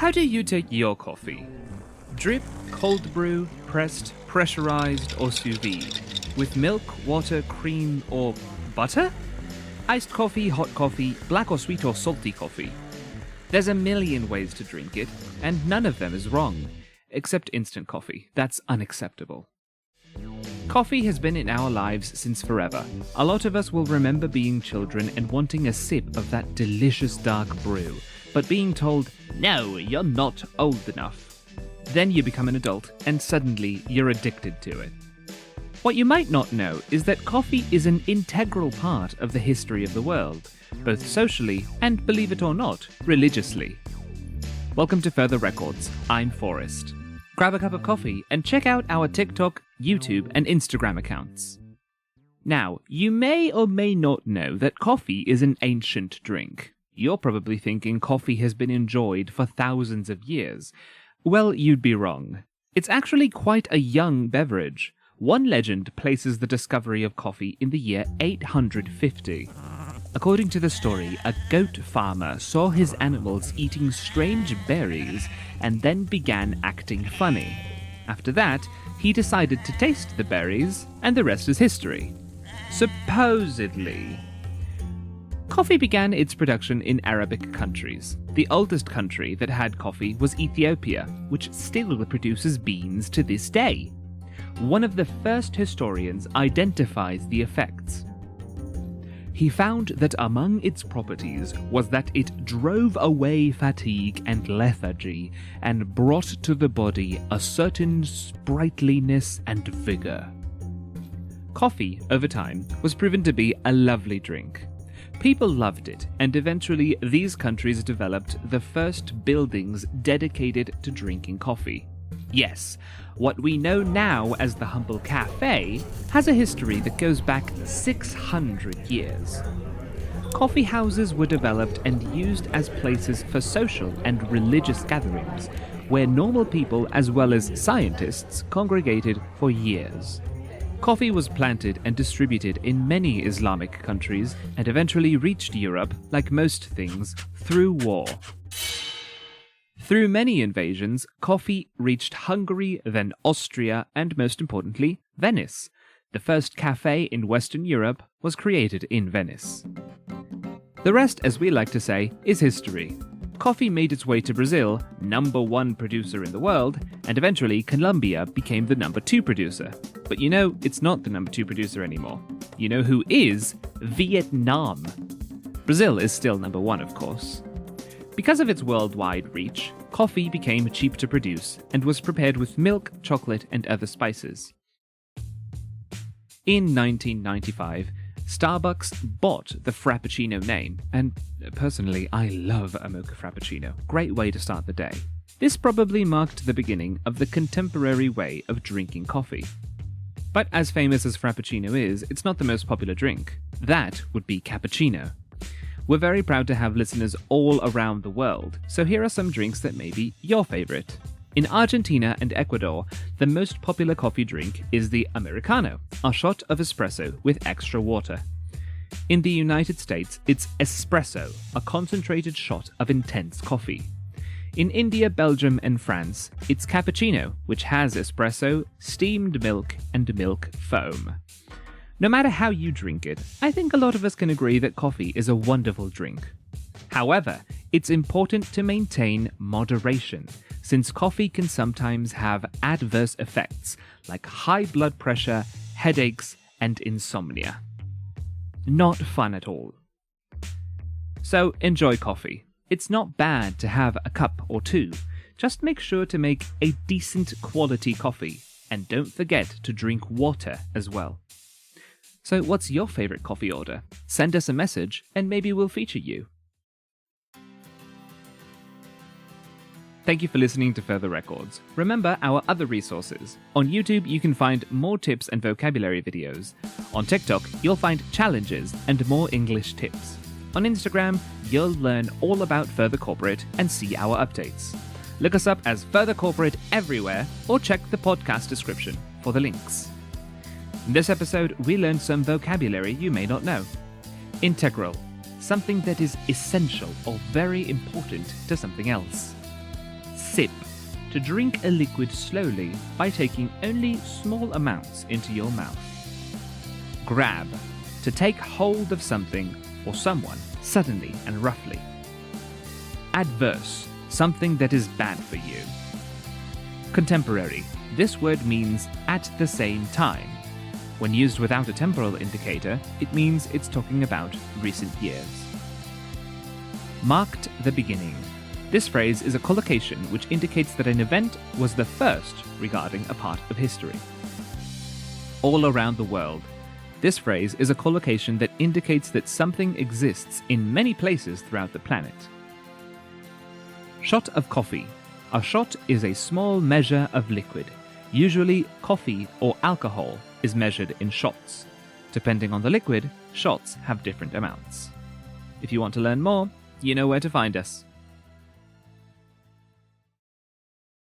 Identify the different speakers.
Speaker 1: How do you take your coffee? Drip, cold brew, pressed, pressurized, or sous vide? With milk, water, cream, or butter? Iced coffee, hot coffee, black or sweet or salty coffee? There's a million ways to drink it, and none of them is wrong. Except instant coffee. That's unacceptable. Coffee has been in our lives since forever. A lot of us will remember being children and wanting a sip of that delicious dark brew, but being told, no, you're not old enough. Then you become an adult, and suddenly you're addicted to it. What you might not know is that coffee is an integral part of the history of the world, both socially and, believe it or not, religiously. Welcome to Further Records. I'm Forrest. Grab a cup of coffee and check out our TikTok, YouTube, and Instagram accounts. Now, you may or may not know that coffee is an ancient drink. You're probably thinking coffee has been enjoyed for thousands of years. Well, you'd be wrong. It's actually quite a young beverage. One legend places the discovery of coffee in the year 850. According to the story, a goat farmer saw his animals eating strange berries and then began acting funny. After that, he decided to taste the berries, and the rest is history. Supposedly. Coffee began its production in Arabic countries. The oldest country that had coffee was Ethiopia, which still produces beans to this day. One of the first historians identifies the effects. He found that among its properties was that it drove away fatigue and lethargy and brought to the body a certain sprightliness and vigor. Coffee, over time, was proven to be a lovely drink. People loved it, and eventually these countries developed the first buildings dedicated to drinking coffee. Yes, what we know now as the humble café has a history that goes back 600 years. Coffee houses were developed and used as places for social and religious gatherings, where normal people as well as scientists congregated for years. Coffee was planted and distributed in many Islamic countries and eventually reached Europe, like most things, through war. Through many invasions, coffee reached Hungary, then Austria, and most importantly, Venice. The first café in Western Europe was created in Venice. The rest, as we like to say, is history. Coffee made its way to Brazil, #1 producer in the world, and eventually Colombia became the #2 producer. But you know, it's not the #2 producer anymore. You know who is? Vietnam. Brazil is still #1, of course. Because of its worldwide reach, coffee became cheap to produce and was prepared with milk, chocolate, and other spices. In 1995, Starbucks bought the Frappuccino name, and personally, I love a mocha frappuccino. Great way to start the day. This probably marked the beginning of the contemporary way of drinking coffee. But as famous as Frappuccino is, it's not the most popular drink. That would be cappuccino. We're very proud to have listeners all around the world, so here are some drinks that may be your favorite. In Argentina and Ecuador, the most popular coffee drink is the Americano, a shot of espresso with extra water. In the United States, it's espresso, a concentrated shot of intense coffee. In India, Belgium, and France, it's cappuccino, which has espresso, steamed milk, and milk foam. No matter how you drink it, I think a lot of us can agree that coffee is a wonderful drink. However, it's important to maintain moderation, since coffee can sometimes have adverse effects like high blood pressure, headaches, and insomnia. Not fun at all. So enjoy coffee. It's not bad to have a cup or two. Just make sure to make a decent quality coffee, and don't forget to drink water as well. So what's your favorite coffee order? Send us a message and maybe we'll feature you. Thank you for listening to Further Records. Remember our other resources. On YouTube, you can find more tips and vocabulary videos. On TikTok, you'll find challenges and more English tips. On Instagram, you'll learn all about Further Corporate and see our updates. Look us up as Further Corporate everywhere or check the podcast description for the links. In this episode, we learned some vocabulary you may not know. Integral, something that is essential or very important to something else. Sip, to drink a liquid slowly by taking only small amounts into your mouth. Grab, to take hold of something or someone suddenly and roughly. Adverse, something that is bad for you. Contemporary, this word means at the same time. When used without a temporal indicator, it means it's talking about recent years. Marked the beginning. This phrase is a collocation which indicates that an event was the first regarding a part of history. All around the world. This phrase is a collocation that indicates that something exists in many places throughout the planet. Shot of coffee. A shot is a small measure of liquid. Usually, coffee or alcohol is measured in shots. Depending on the liquid, shots have different amounts. If you want to learn more, you know where to find us.